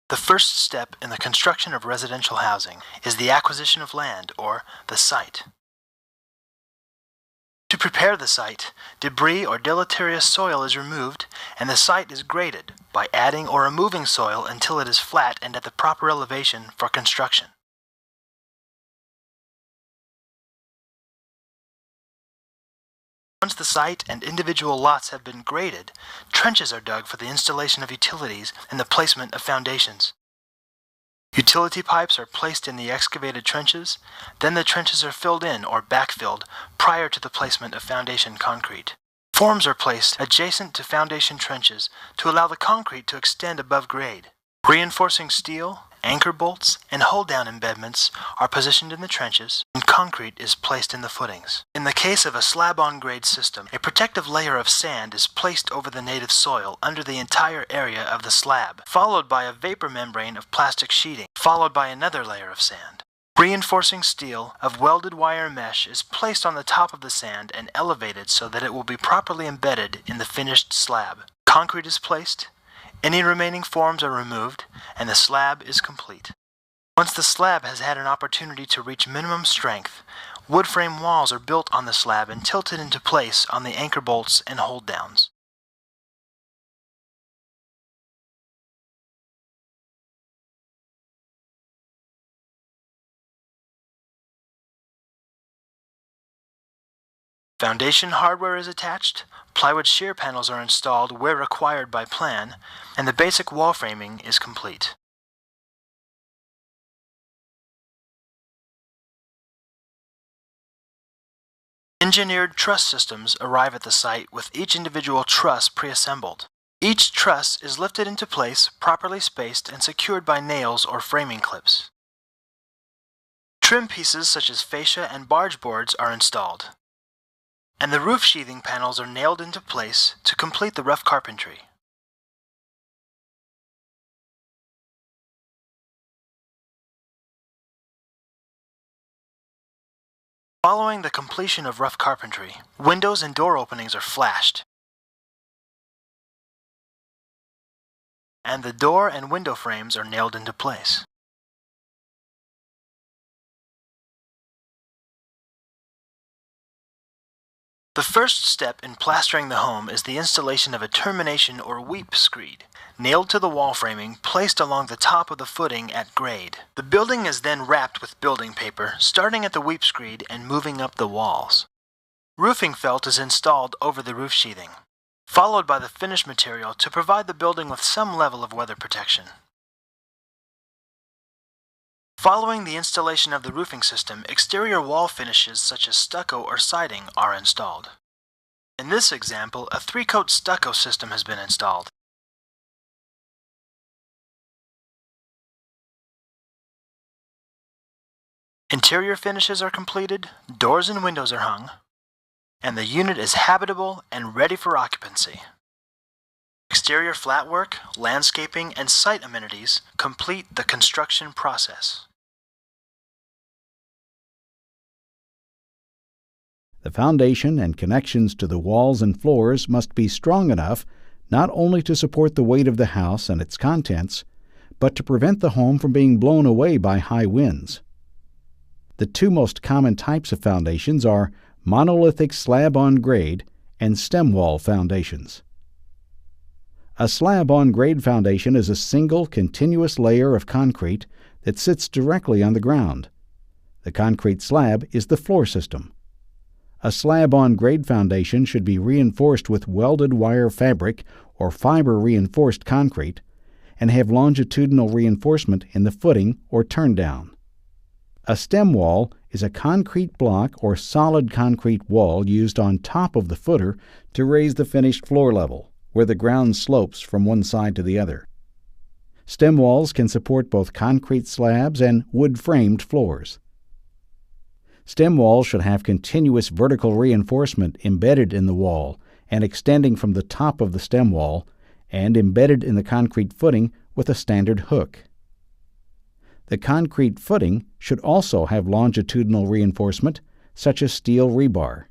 The first step in the construction of residential housing is the acquisition of land, or the site. To prepare the site, debris or deleterious soil is removed and the site is graded by adding or removing soil until it is flat and at the proper elevation for construction. Once the site and individual lots have been graded, trenches are dug for the installation of utilities and the placement of foundations. Utility pipes are placed in the excavated trenches, then the trenches are filled in or backfilled prior to the placement of foundation concrete. Forms are placed adjacent to foundation trenches to allow the concrete to extend above grade. Reinforcing steel, anchor bolts, and hold-down embedments are positioned in the trenches, and concrete is placed in the footings. In the case of a slab-on-grade system, a protective layer of sand is placed over the native soil under the entire area of the slab, followed by a vapor membrane of plastic sheeting, followed by another layer of sand. Reinforcing steel of welded wire mesh is placed on the top of the sand and elevated so that it will be properly embedded in the finished slab. Concrete is placed, any remaining forms are removed, and the slab is complete. Once the slab has had an opportunity to reach minimum strength, wood frame walls are built on the slab and tilted into place on the anchor bolts and hold-downs. Foundation hardware is attached, plywood shear panels are installed where required by plan, and the basic wall framing is complete. Engineered truss systems arrive at the site with each individual truss pre-assembled. Each truss is lifted into place, properly spaced, and secured by nails or framing clips. Trim pieces such as fascia and barge boards are installed, and the roof sheathing panels are nailed into place to complete the rough carpentry. Following the completion of rough carpentry, windows and door openings are flashed, and the door and window frames are nailed into place. The first step in plastering the home is the installation of a termination or weep screed, nailed to the wall framing, placed along the top of the footing at grade. The building is then wrapped with building paper, starting at the weep screed and moving up the walls. Roofing felt is installed over the roof sheathing, followed by the finished material to provide the building with some level of weather protection. Following the installation of the roofing system, exterior wall finishes such as stucco or siding are installed. In this example, a 3-coat stucco system has been installed. Interior finishes are completed, doors and windows are hung, and the unit is habitable and ready for occupancy. Exterior flatwork, landscaping, and site amenities complete the construction process. The foundation and connections to the walls and floors must be strong enough not only to support the weight of the house and its contents, but to prevent the home from being blown away by high winds. The two most common types of foundations are monolithic slab-on-grade and stem wall foundations. A slab-on-grade foundation is a single, continuous layer of concrete that sits directly on the ground. The concrete slab is the floor system. A slab-on-grade foundation should be reinforced with welded wire fabric or fiber-reinforced concrete and have longitudinal reinforcement in the footing or turn-down. A stem wall is a concrete block or solid concrete wall used on top of the footer to raise the finished floor level, where the ground slopes from one side to the other. Stem walls can support both concrete slabs and wood-framed floors. Stem walls should have continuous vertical reinforcement embedded in the wall and extending from the top of the stem wall and embedded in the concrete footing with a standard hook. The concrete footing should also have longitudinal reinforcement, such as steel rebar.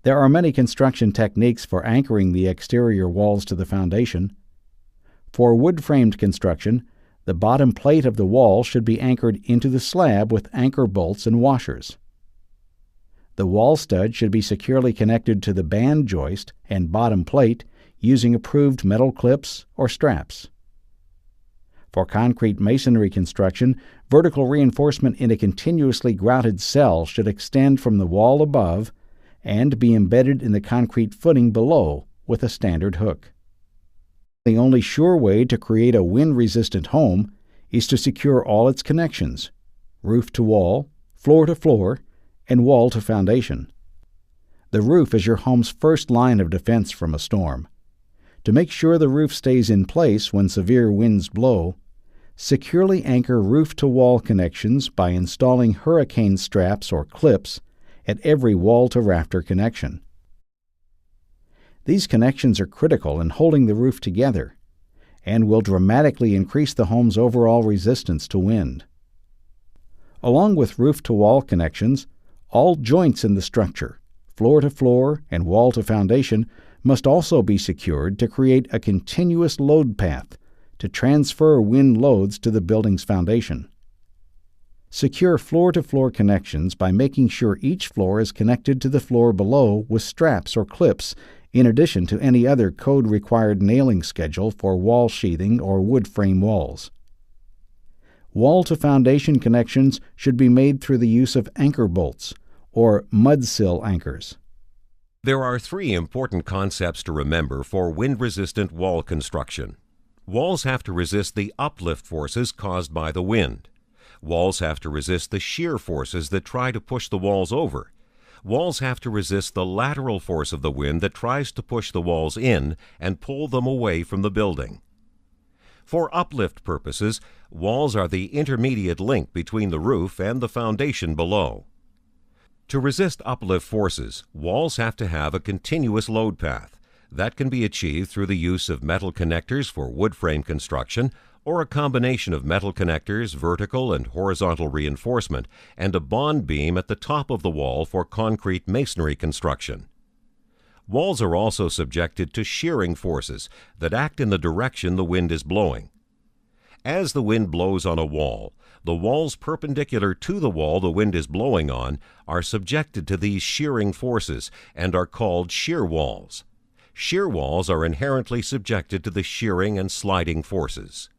There are many construction techniques for anchoring the exterior walls to the foundation. For wood-framed construction, the bottom plate of the wall should be anchored into the slab with anchor bolts and washers. The wall stud should be securely connected to the band joist and bottom plate using approved metal clips or straps. For concrete masonry construction, vertical reinforcement in a continuously grouted cell should extend from the wall above and be embedded in the concrete footing below with a standard hook. The only sure way to create a wind-resistant home is to secure all its connections, roof to wall, floor to floor, and wall to foundation. The roof is your home's first line of defense from a storm. To make sure the roof stays in place when severe winds blow, securely anchor roof-to-wall connections by installing hurricane straps or clips at every wall-to-rafter connection. These connections are critical in holding the roof together and will dramatically increase the home's overall resistance to wind. Along with roof-to-wall connections, all joints in the structure, floor-to-floor and wall-to-foundation, must also be secured to create a continuous load path to transfer wind loads to the building's foundation. Secure floor-to-floor connections by making sure each floor is connected to the floor below with straps or clips, in addition to any other code-required nailing schedule for wall sheathing or wood frame walls. Wall-to-foundation connections should be made through the use of anchor bolts, or mud-sill anchors. There are three important concepts to remember for wind-resistant wall construction. Walls have to resist the uplift forces caused by the wind. Walls have to resist the shear forces that try to push the walls over. Walls have to resist the lateral force of the wind that tries to push the walls in and pull them away from the building. For uplift purposes, walls are the intermediate link between the roof and the foundation below. To resist uplift forces, walls have to have a continuous load path. That can be achieved through the use of metal connectors for wood frame construction, or a combination of metal connectors, vertical and horizontal reinforcement, and a bond beam at the top of the wall for concrete masonry construction. Walls are also subjected to shearing forces that act in the direction the wind is blowing. As the wind blows on a wall, the walls perpendicular to the wall the wind is blowing on are subjected to these shearing forces and are called shear walls. Shear walls are inherently subjected to the shearing and sliding forces.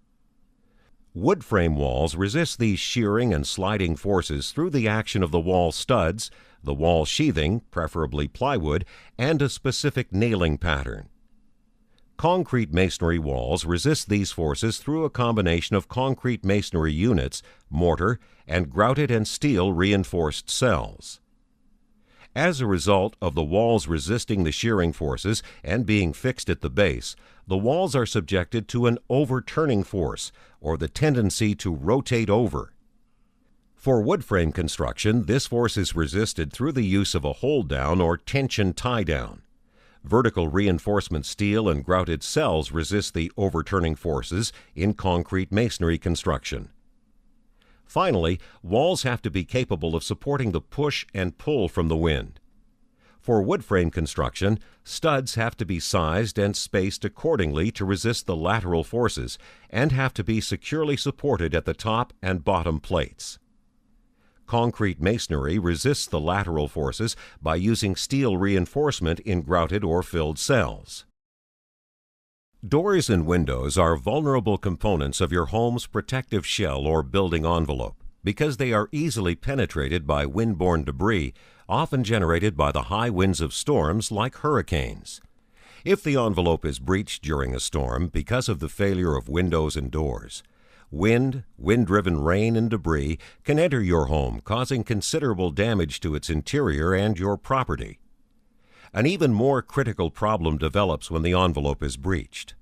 Wood frame walls resist these shearing and sliding forces through the action of the wall studs, the wall sheathing, preferably plywood, and a specific nailing pattern. Concrete masonry walls resist these forces through a combination of concrete masonry units, mortar, and grouted and steel reinforced cells. As a result of the walls resisting the shearing forces and being fixed at the base, the walls are subjected to an overturning force, or the tendency to rotate over. For wood frame construction, this force is resisted through the use of a hold-down or tension tie-down. Vertical reinforcement steel and grouted cells resist the overturning forces in concrete masonry construction. Finally, walls have to be capable of supporting the push and pull from the wind. For wood frame construction, studs have to be sized and spaced accordingly to resist the lateral forces and have to be securely supported at the top and bottom plates. Concrete masonry resists the lateral forces by using steel reinforcement in grouted or filled cells. Doors and windows are vulnerable components of your home's protective shell or building envelope because they are easily penetrated by windborne debris, often generated by the high winds of storms like hurricanes. If the envelope is breached during a storm because of the failure of windows and doors, wind-driven rain and debris can enter your home, causing considerable damage to its interior and your property. An even more critical problem develops when the envelope is breached.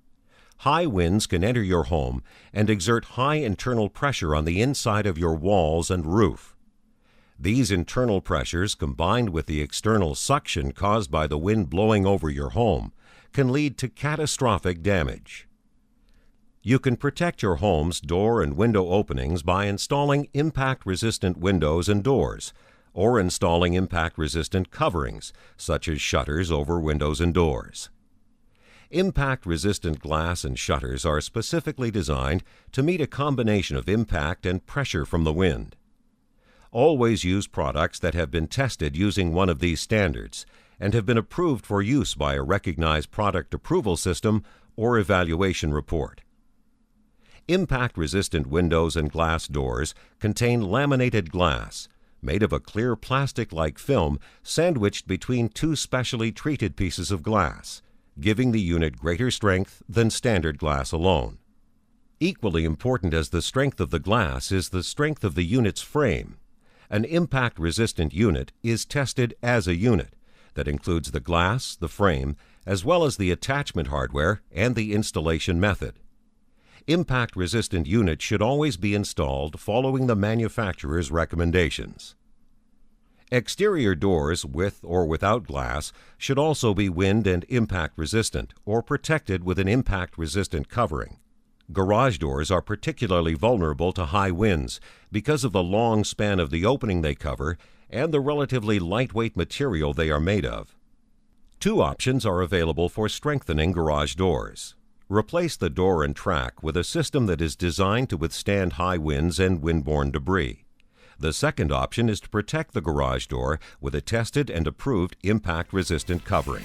High winds can enter your home and exert high internal pressure on the inside of your walls and roof. These internal pressures, combined with the external suction caused by the wind blowing over your home, can lead to catastrophic damage. You can protect your home's door and window openings by installing impact-resistant windows and doors, or installing impact-resistant coverings, such as shutters over windows and doors. Impact-resistant glass and shutters are specifically designed to meet a combination of impact and pressure from the wind. Always use products that have been tested using one of these standards and have been approved for use by a recognized product approval system or evaluation report. Impact-resistant windows and glass doors contain laminated glass made of a clear plastic-like film sandwiched between two specially treated pieces of glass, giving the unit greater strength than standard glass alone. Equally important as the strength of the glass is the strength of the unit's frame. An impact-resistant unit is tested as a unit that includes the glass, the frame, as well as the attachment hardware and the installation method. Impact-resistant units should always be installed following the manufacturer's recommendations. Exterior doors with or without glass should also be wind and impact resistant or protected with an impact resistant covering. Garage doors are particularly vulnerable to high winds because of the long span of the opening they cover and the relatively lightweight material they are made of. Two options are available for strengthening garage doors. Replace the door and track with a system that is designed to withstand high winds and windborne debris. The second option is to protect the garage door with a tested and approved impact-resistant covering.